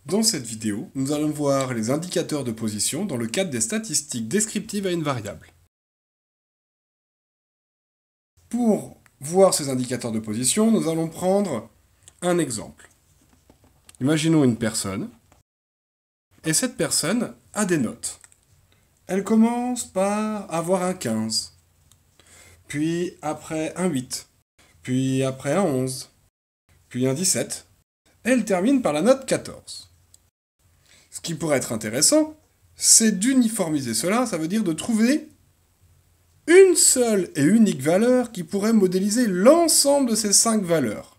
Dans cette vidéo, nous allons voir les indicateurs de position dans le cadre des statistiques descriptives à une variable. Pour voir ces indicateurs de position, nous allons prendre un exemple. Imaginons une personne, et cette personne a des notes. Elle commence par avoir un 15, puis après un 8, puis après un 11, puis un 17, et elle termine par la note 14. Ce qui pourrait être intéressant, c'est d'uniformiser cela, ça veut dire de trouver une seule et unique valeur qui pourrait modéliser l'ensemble de ces 5 valeurs.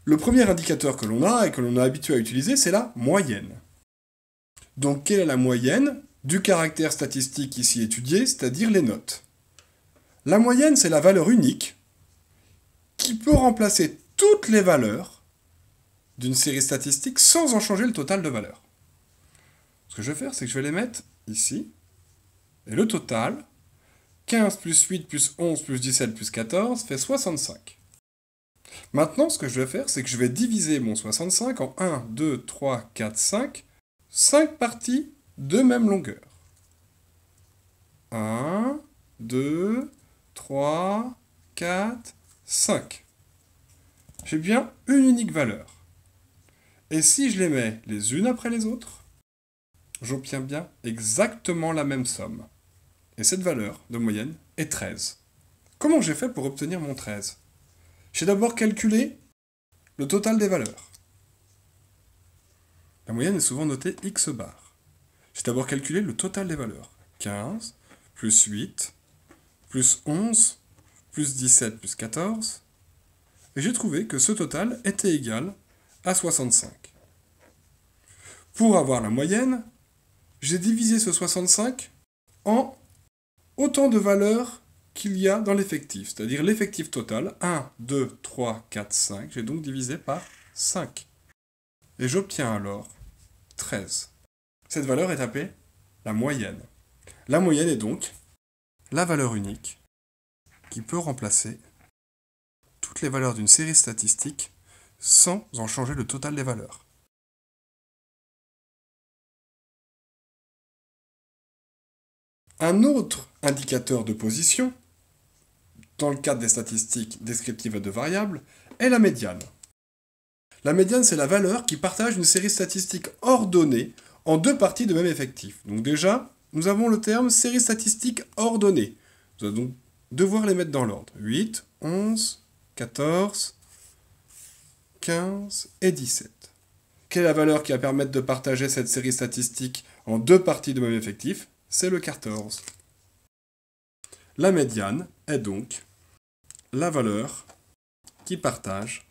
Le premier indicateur que l'on a et que l'on est habitué à utiliser, c'est la moyenne. Donc quelle est la moyenne du caractère statistique ici étudié, c'est-à-dire les notes? La moyenne, c'est la valeur unique qui peut remplacer toutes les valeurs d'une série statistique sans en changer le total de valeurs. Ce que je vais faire, c'est que je vais les mettre ici. Et le total, 15 plus 8 plus 11 plus 17 plus 14 fait 65. Maintenant, ce que je vais faire, c'est que je vais diviser mon 65 en 1, 2, 3, 4, 5. 5 parties de même longueur. 1, 2, 3, 4, 5. J'ai bien une unique valeur. Et si je les mets les unes après les autres, j'obtiens bien exactement la même somme. Et cette valeur de moyenne est 13. Comment j'ai fait pour obtenir mon 13? J'ai d'abord calculé le total des valeurs. La moyenne est souvent notée x bar. J'ai d'abord calculé le total des valeurs. 15, plus 8, plus 11, plus 17, plus 14. Et j'ai trouvé que ce total était égal à 65. Pour avoir la moyenne, j'ai divisé ce 65 en autant de valeurs qu'il y a dans l'effectif, c'est-à-dire l'effectif total, 1, 2, 3, 4, 5, j'ai donc divisé par 5. Et j'obtiens alors 13. Cette valeur est appelée la moyenne. La moyenne est donc la valeur unique qui peut remplacer toutes les valeurs d'une série statistique sans en changer le total des valeurs. Un autre indicateur de position, dans le cadre des statistiques descriptives de variables, est la médiane. La médiane, c'est la valeur qui partage une série statistique ordonnée en deux parties de même effectif. Donc déjà, nous avons le terme série statistique ordonnée. Nous allons donc devoir les mettre dans l'ordre. 8, 11, 14, 15 et 17. Quelle est la valeur qui va permettre de partager cette série statistique en deux parties de même effectif? C'est le 14. La médiane est donc la valeur qui partage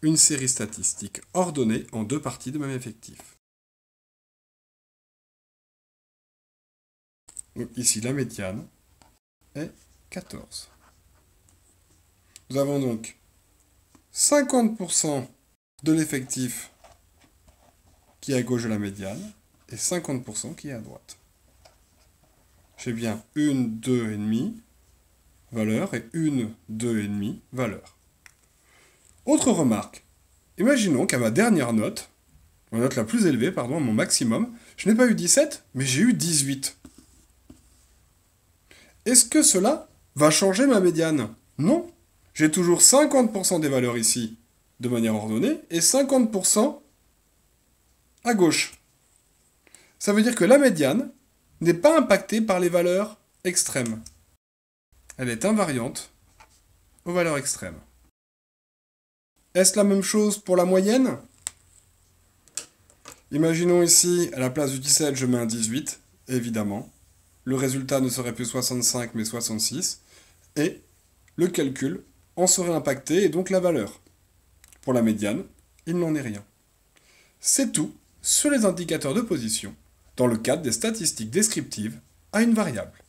une série statistique ordonnée en deux parties de même effectif. Donc ici, la médiane est 14. Nous avons donc 50% de l'effectif qui est à gauche de la médiane et 50% qui est à droite. J'ai bien une 2,5 valeur et une 2,5 valeur. Autre remarque, imaginons qu'à ma dernière note, ma note la plus élevée, pardon, mon maximum, je n'ai pas eu 17, mais j'ai eu 18. Est-ce que cela va changer ma médiane? Non. J'ai toujours 50% des valeurs ici de manière ordonnée et 50% à gauche. Ça veut dire que la médiane n'est pas impactée par les valeurs extrêmes. Elle est invariante aux valeurs extrêmes. Est-ce la même chose pour la moyenne? Imaginons ici, à la place du 17, je mets un 18, évidemment. Le résultat ne serait plus 65, mais 66. Et le calcul en serait impacté, et donc la valeur. Pour la médiane, il n'en est rien. C'est tout sur les indicateurs de position dans le cadre des statistiques descriptives à une variable.